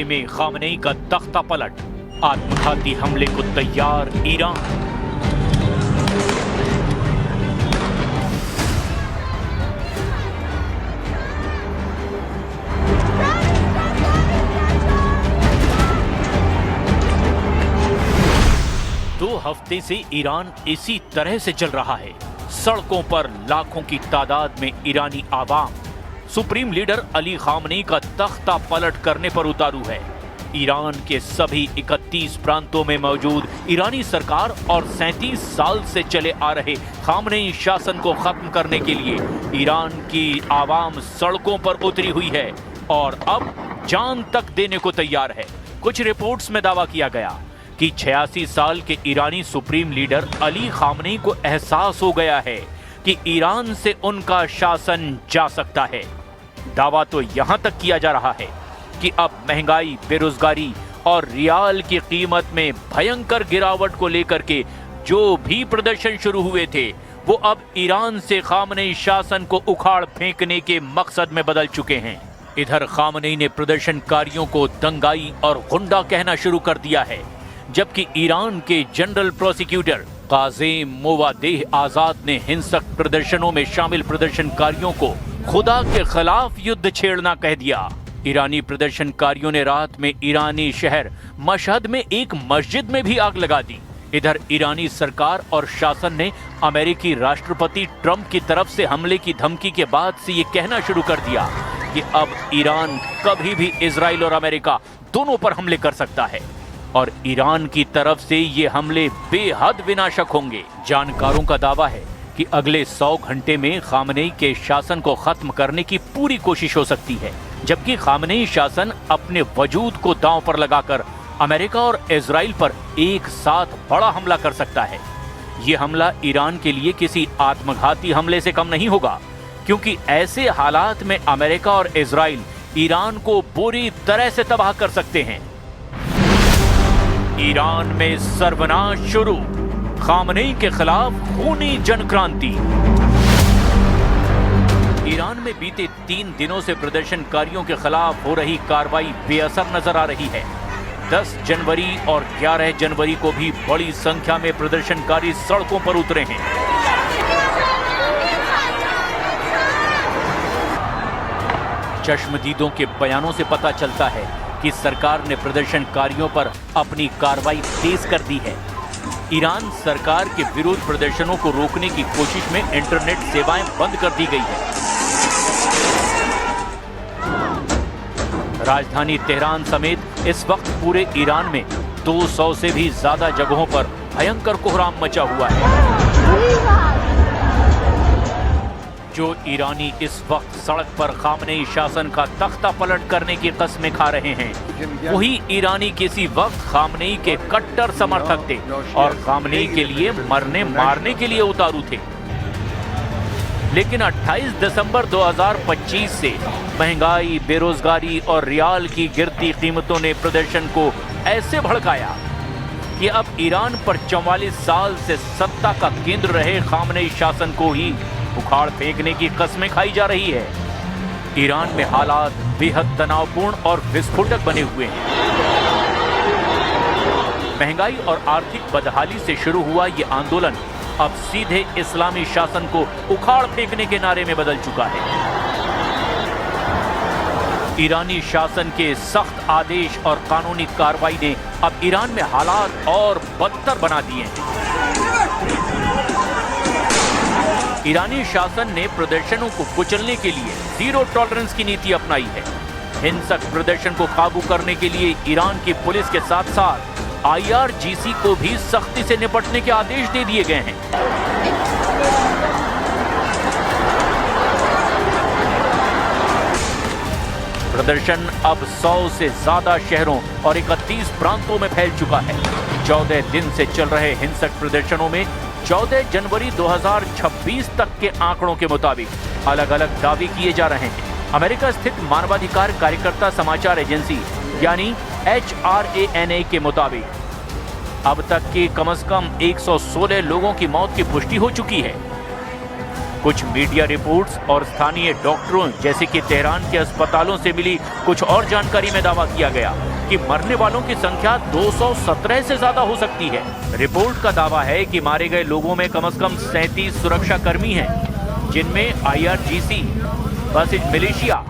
में खामनेई का तख्ता पलट, आत्मघाती हमले को तैयार ईरान। दो हफ्ते से ईरान इसी तरह से चल रहा है। सड़कों पर लाखों की तादाद में ईरानी आवाम सुप्रीम लीडर अली खामनेई का तख्ता पलट करने पर उतारू है। ईरान के सभी 31 प्रांतों में मौजूद ईरानी सरकार और 37 साल से चले आ रहे खामनेई शासन को खत्म करने के लिए ईरान की आवाम सड़कों पर उतरी हुई है और अब जान तक देने को तैयार है। कुछ रिपोर्ट्स में दावा किया गया कि 86 साल के ईरानी सुप्रीम लीडर अली खामनेई को एहसास हो गया है कि ईरान से उनका शासन जा सकता है। दावा तो यहां तक किया जा रहा है कि अब महंगाई, बेरोजगारी और रियाल की कीमत में भयंकर गिरावट को लेकर के जो भी प्रदर्शन शुरू हुए थे वो अब ईरान से खामनेई शासन को उखाड़ फेंकने के मकसद में बदल चुके हैं। इधर खामनेई ने प्रदर्शनकारियों को दंगाई और गुंडा कहना शुरू कर दिया है, जबकि ईरान के जनरल प्रोसिक्यूटर काज़ेम मोवादेह आजाद ने हिंसक प्रदर्शनों में शामिल प्रदर्शनकारियों को खुदा के खिलाफ युद्ध छेड़ना कह दिया। ईरानी प्रदर्शनकारियों ने रात में ईरानी शहर मशहद में एक मस्जिद में भी आग लगा दी। इधर ईरानी सरकार और शासन ने अमेरिकी राष्ट्रपति ट्रंप की तरफ से हमले की धमकी के बाद से ये कहना शुरू कर दिया कि अब ईरान कभी भी इजराइल और अमेरिका दोनों पर हमले कर सकता है और ईरान की तरफ से ये हमले बेहद विनाशक होंगे। जानकारों का दावा है कि अगले 100 घंटे में खामनेई के शासन को खत्म करने की पूरी कोशिश हो सकती है, जबकि खामनेई शासन अपने वजूद को दांव पर लगाकर अमेरिका और इजराइल पर एक साथ बड़ा हमला कर सकता है। ये हमला ईरान के लिए किसी आत्मघाती हमले से कम नहीं होगा, क्योंकि ऐसे हालात में अमेरिका और इजराइल ईरान को बुरी तरह से तबाह कर सकते हैं। ईरान में सर्वनाश शुरू, खामनेई के खिलाफ खूनी जनक्रांति। ईरान में बीते 3 दिनों से प्रदर्शनकारियों के खिलाफ हो रही कार्रवाई बेअसर नजर आ रही है। 10 जनवरी और 11 जनवरी को भी बड़ी संख्या में प्रदर्शनकारी सड़कों पर उतरे हैं। चश्मदीदों के बयानों से पता चलता है कि सरकार ने प्रदर्शनकारियों पर अपनी कार्रवाई तेज कर दी है। ईरान सरकार के विरोध प्रदर्शनों को रोकने की कोशिश में इंटरनेट सेवाएं बंद कर दी गई है। राजधानी तेहरान समेत इस वक्त पूरे ईरान में 200 से भी ज्यादा जगहों पर भयंकर कोहराम मचा हुआ है। जो ईरानी इस वक्त सड़क पर खामनेई शासन का तख्ता पलट करने की कस्में खा रहे हैं, वही ईरानी किसी वक्त खामनेई के कट्टर समर्थक थे और खामनेई के लिए मरने मारने के लिए उतारू थे। लेकिन 28 दिसंबर 2025 से महंगाई, बेरोजगारी और रियाल की गिरती कीमतों ने प्रदर्शन को ऐसे भड़काया कि अब ईरान पर 44 साल से सत्ता का केंद्र रहे खामनेई शासन को ही उखाड़ फेंकने की कस्में खाई जा रही है। ईरान में हालात बेहद तनावपूर्ण और विस्फोटक बने हुए हैं। महंगाई और आर्थिक बदहाली से शुरू हुआ ये आंदोलन अब सीधे इस्लामी शासन को उखाड़ फेंकने के नारे में बदल चुका है। ईरानी शासन के सख्त आदेश और कानूनी कार्रवाई ने अब ईरान में हालात और बदतर बना दिए हैं। ईरानी शासन ने प्रदर्शनों को कुचलने के लिए जीरो टॉलरेंस की नीति अपनाई है। हिंसक प्रदर्शन को काबू करने के लिए ईरान की पुलिस के साथ साथ IRGC को भी सख्ती से निपटने के आदेश दे दिए गए हैं। प्रदर्शन अब 100 से ज्यादा शहरों और 31 प्रांतों में फैल चुका है। 14 दिन से चल रहे हिंसक प्रदर्शनों में 14 जनवरी 2026 तक के आंकड़ों के मुताबिक अलग अलग दावे किए जा रहे हैं। अमेरिका स्थित मानवाधिकार कार्यकर्ता समाचार एजेंसी यानी HRANA के मुताबिक अब तक के कम से कम 116 लोगों की मौत की पुष्टि हो चुकी है। कुछ मीडिया रिपोर्ट्स और स्थानीय डॉक्टरों जैसे कि तेहरान के अस्पतालों से मिली कुछ और जानकारी में दावा किया गया कि मरने वालों की संख्या 217 से ज्यादा हो सकती है। रिपोर्ट का दावा है कि मारे गए लोगों में कम से कम 37 सुरक्षा कर्मी हैं, जिनमें IRGC, बसिज मिलिशिया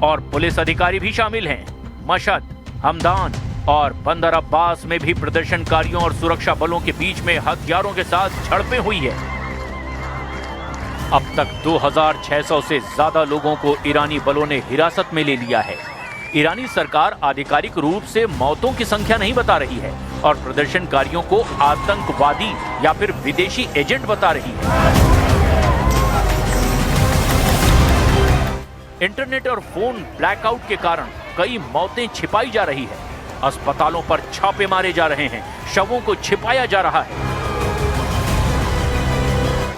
और पुलिस अधिकारी भी शामिल हैं। मशहद, हमदान और बंदर अब्बास में भी प्रदर्शनकारियों और सुरक्षा बलों के बीच में हथियारों के साथ झड़पें हुई है। अब तक 2600 से ज्यादा लोगों को ईरानी बलों ने हिरासत में ले लिया है। ईरानी सरकार आधिकारिक रूप से मौतों की संख्या नहीं बता रही है और प्रदर्शनकारियों को आतंकवादी या फिर विदेशी एजेंट बता रही है। इंटरनेट और फोन ब्लैकआउट के कारण कई मौतें छिपाई जा रही है। अस्पतालों पर छापे मारे जा रहे हैं, शवों को छिपाया जा रहा है।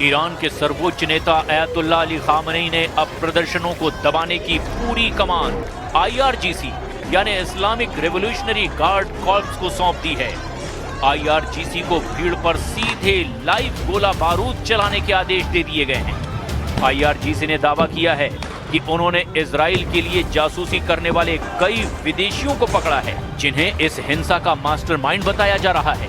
ईरान के सर्वोच्च नेता अयतुल्लाह अली खामनेई ने अब प्रदर्शनों को दबाने की पूरी कमान IRGC यानी इस्लामिक रेवोल्यूशनरी गार्ड कॉर्प्स को सौंप दी है। IRGC को भीड़ पर सीधे लाइव गोला बारूद चलाने के आदेश दे दिए गए हैं। IRGC ने दावा किया है कि उन्होंने इजराइल के लिए जासूसी करने वाले कई विदेशियों को पकड़ा है, जिन्हें इस हिंसा का मास्टरमाइंड बताया जा रहा है।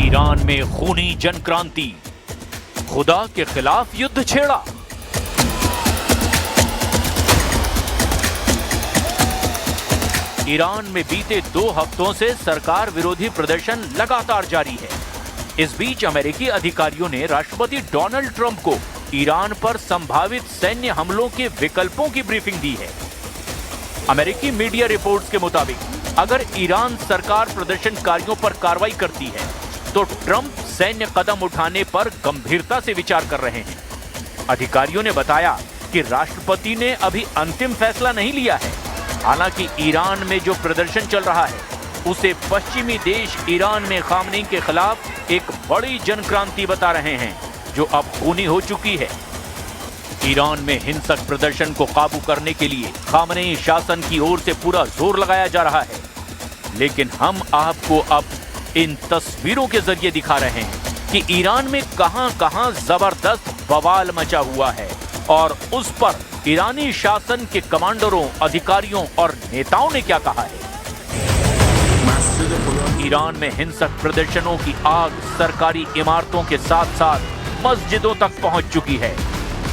ईरान में खूनी जन क्रांति, खुदा के खिलाफ युद्ध छेड़ा। ईरान में बीते 2 हफ्तों से सरकार विरोधी प्रदर्शन लगातार जारी है। इस बीच अमेरिकी अधिकारियों ने राष्ट्रपति डोनाल्ड ट्रंप को ईरान पर संभावित सैन्य हमलों के विकल्पों की ब्रीफिंग दी है। अमेरिकी मीडिया रिपोर्ट्स के मुताबिक अगर ईरान सरकार प्रदर्शनकारियों पर कार्रवाई करती है तो ट्रंप सैन्य कदम उठाने पर गंभीरता से विचार कर रहे हैं। अधिकारियों ने बताया कि राष्ट्रपति ने अभी अंतिम फैसला नहीं लिया है। हालांकि ईरान में जो प्रदर्शन चल रहा है उसे पश्चिमी देश ईरान में खामनेई के खिलाफ एक बड़ी जनक्रांति बता रहे हैं, जो अब खूनी हो चुकी है। ईरान में हिंसक प्रदर्शन को काबू करने के लिए खामनेई शासन की ओर से पूरा जोर लगाया जा रहा है, लेकिन हम आपको अब इन तस्वीरों के जरिए दिखा रहे हैं कि ईरान में कहां-कहां जबरदस्त बवाल मचा हुआ है और उस पर ईरानी शासन के कमांडरों, अधिकारियों और नेताओं ने क्या कहा है। ईरान में हिंसक प्रदर्शनों की आग सरकारी इमारतों के साथ साथ मस्जिदों तक पहुंच चुकी है।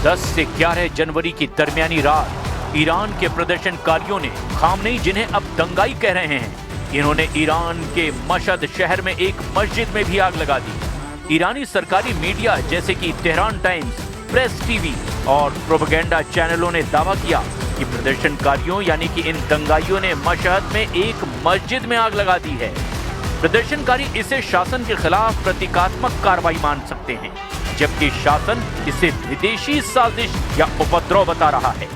10 से 11 जनवरी की दरमियानी रात ईरान के प्रदर्शनकारियों ने खामनेई, जिन्हें अब दंगाई कह रहे हैं, इन्होंने ईरान के मशहद शहर में एक मस्जिद में भी आग लगा दी। ईरानी सरकारी मीडिया जैसे कि तेहरान टाइम्स, प्रेस टीवी और प्रोपेगेंडा चैनलों ने दावा किया कि प्रदर्शनकारियों यानी कि इन दंगाइयों ने मशहद में एक मस्जिद में आग लगा दी है। प्रदर्शनकारी इसे शासन के खिलाफ प्रतीकात्मक कार्रवाई मान सकते हैं, जबकि शासन इसे विदेशी साजिश या उपद्रव बता रहा है।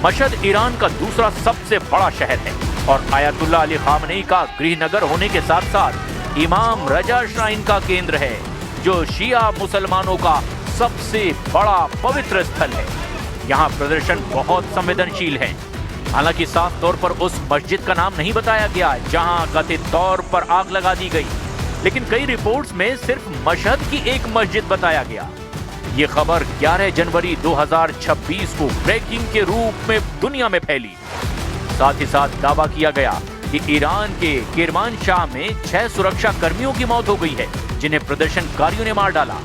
मशहद ईरान का दूसरा सबसे बड़ा शहर है और अयतुल्लाह अली खामनेई का गृहनगर होने के साथ साथ इमाम रजा श्राइन का केंद्र है, जो शिया मुसलमानों का सबसे बड़ा पवित्र स्थल है। यहाँ प्रदर्शन बहुत संवेदनशील है। हालांकि साफ तौर पर उस मस्जिद का नाम नहीं बताया गया जहां कथित तौर पर आग लगा दी गई, लेकिन कई रिपोर्ट्स में सिर्फ मशहद की एक मस्जिद बताया गया। ये खबर 11 जनवरी 2026 को ब्रेकिंग के रूप में दुनिया में फैली। साथ ही साथ दावा किया गया कि ईरान के किरमानशाह में 6 सुरक्षा कर्मियों की मौत हो गई है, जिन्हें प्रदर्शनकारियों ने मार डाला।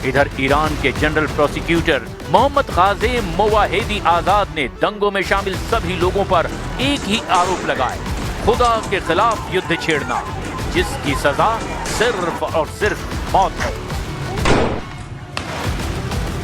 इधर ईरान के जनरल प्रोसिक्यूटर मोहम्मद काज़ेम मोवाहिदी आजाद ने दंगों में शामिल सभी लोगों पर एक ही आरोप लगाए, खुदा के खिलाफ युद्ध छेड़ना, जिसकी सजा सिर्फ और सिर्फ मौत है।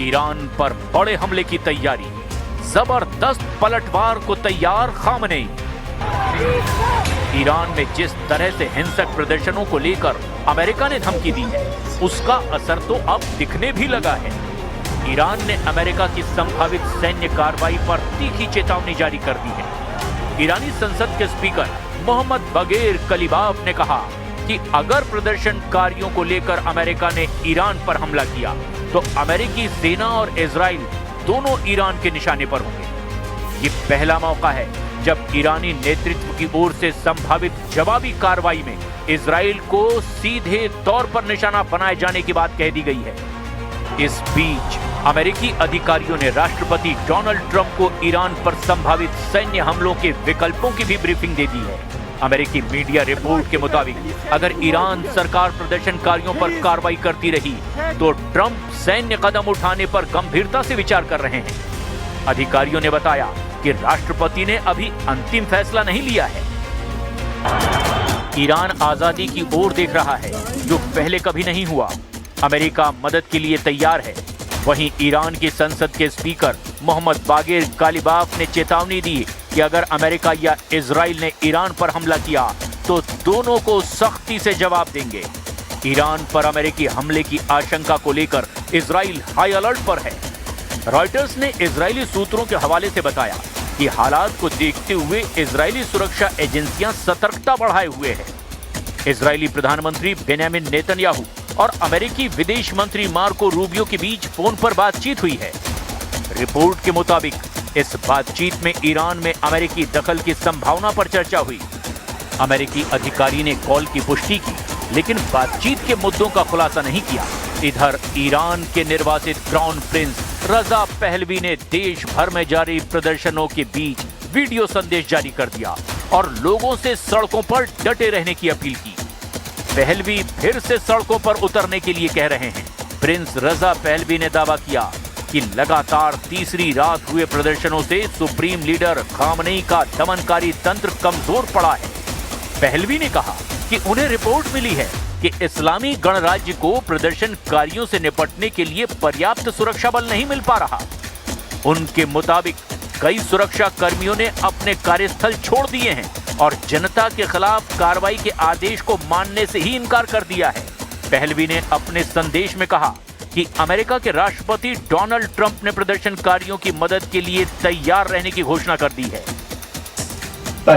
ईरान पर बड़े हमले की तैयारी, जबरदस्त पलटवार को तैयार खामनेई। ईरान में जिस तरह से हिंसक प्रदर्शनों को लेकर अमेरिका ने धमकी दी है उसका असर तो अब दिखने भी लगा है। ईरान ने अमेरिका की संभावित सैन्य कार्रवाई पर तीखी चेतावनी जारी कर दी है। ईरानी संसद के स्पीकर मोहम्मद बागेर कलीबाफ ने कहा कि अगर प्रदर्शनकारियों को लेकर अमेरिका ने ईरान पर हमला किया तो अमेरिकी सेना और इजराइल दोनों ईरान के निशाने पर होंगे। ये पहला मौका है जब ईरानी नेतृत्व की ओर से संभावित जवाबी कार्रवाई में इजराइल को सीधे तौर पर निशाना बनाए जाने की बात कह दी गई है। इस बीच अमेरिकी अधिकारियों ने राष्ट्रपति डोनाल्ड ट्रंप को ईरान पर संभावित सैन्य हमलों के विकल्पों की भी ब्रीफिंग दे दी है। अमेरिकी मीडिया रिपोर्ट के मुताबिक अगर ईरान सरकार प्रदर्शनकारियों पर कार्रवाई करती रही तो ट्रंप सैन्य कदम उठाने पर गंभीरता से विचार कर रहे हैं। अधिकारियों ने बताया कि राष्ट्रपति ने अभी अंतिम फैसला नहीं लिया है। ईरान आजादी की ओर देख रहा है जो पहले कभी नहीं हुआ। अमेरिका मदद के लिए तैयार है। वहीं ईरान की संसद के स्पीकर मोहम्मद बागेर कालिबाफ ने चेतावनी दी कि अगर अमेरिका या इजराइल ने ईरान पर हमला किया तो दोनों को सख्ती से जवाब देंगे। ईरान पर अमेरिकी हमले की आशंका को लेकर इजराइल हाई अलर्ट पर है। रॉयटर्स ने इजरायली सूत्रों के हवाले से बताया कि हालात को देखते हुए इजरायली सुरक्षा एजेंसियां सतर्कता बढ़ाए हुए हैं। इजरायली प्रधानमंत्री बेंजामिन नेतन्याहू और अमेरिकी विदेश मंत्री मार्को रूबियो के बीच फोन पर बातचीत हुई है। रिपोर्ट के मुताबिक इस बातचीत में ईरान में अमेरिकी दखल की संभावना पर चर्चा हुई। अमेरिकी अधिकारी ने कॉल की पुष्टि की लेकिन बातचीत के मुद्दों का खुलासा नहीं किया। इधर ईरान के निर्वासित क्राउन प्रिंस रजा पहलवी ने देश भर में जारी प्रदर्शनों के बीच वीडियो संदेश जारी कर दिया और लोगों से सड़कों पर डटे रहने की अपील की। पहलवी फिर से सड़कों पर उतरने के लिए कह रहे हैं। प्रिंस रजा पहलवी ने दावा किया कि लगातार तीसरी रात हुए प्रदर्शनों से सुप्रीम लीडर खामनेई का दमनकारी तंत्र कमजोर पड़ा है। पहलवी ने कहा कि उन्हें रिपोर्ट मिली है कि इस्लामी गणराज्य को प्रदर्शनकारियों से निपटने के लिए पर्याप्त सुरक्षा बल नहीं मिल पा रहा। उनके मुताबिक कई सुरक्षा कर्मियों ने अपने कार्यस्थल छोड़ दिए हैं और जनता के खिलाफ कार्रवाई के आदेश को मानने से ही इनकार कर दिया है। पहलवी ने अपने संदेश में कहा कि अमेरिका के राष्ट्रपति डोनाल्ड ट्रंप ने प्रदर्शनकारियों की मदद के लिए तैयार रहने की घोषणा कर दी है।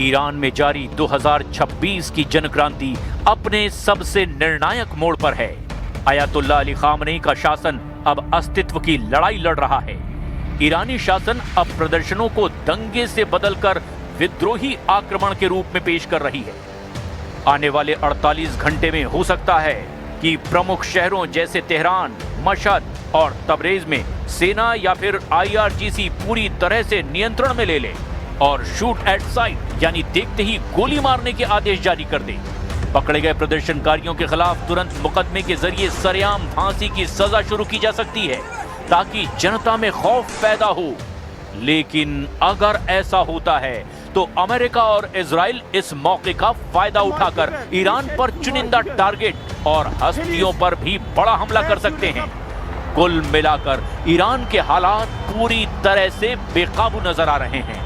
ईरान में जारी 2026 की जनक्रांति अपने सबसे निर्णायक मोड़ पर है। अयातुल्लाह अली खामनेई का शासन अब अस्तित्व की लड़ाई लड़ रहा है। ईरानी शासन अब प्रदर्शनों को दंगे से बदलकर विद्रोही आक्रमण के रूप में पेश कर रही है। आने वाले 48 घंटे में हो सकता है कि प्रमुख शहरों जैसे तेहरान, मशहद और तबरेज में सेना या फिर IRGC पूरी तरह से नियंत्रण में ले ले और शूट एट साइट यानी देखते ही गोली मारने के आदेश जारी कर दे। पकड़े गए प्रदर्शनकारियों के खिलाफ तुरंत मुकदमे के जरिए सरेआम फांसी की सजा शुरू की जा सकती है ताकि जनता में खौफ पैदा हो। लेकिन अगर ऐसा होता है तो अमेरिका और इजराइल इस मौके का फायदा उठाकर ईरान पर चुनिंदा टारगेट और हस्तियों पर भी बड़ा हमला कर सकते हैं। कुल मिलाकर ईरान के हालात पूरी तरह से बेकाबू नजर आ रहे हैं।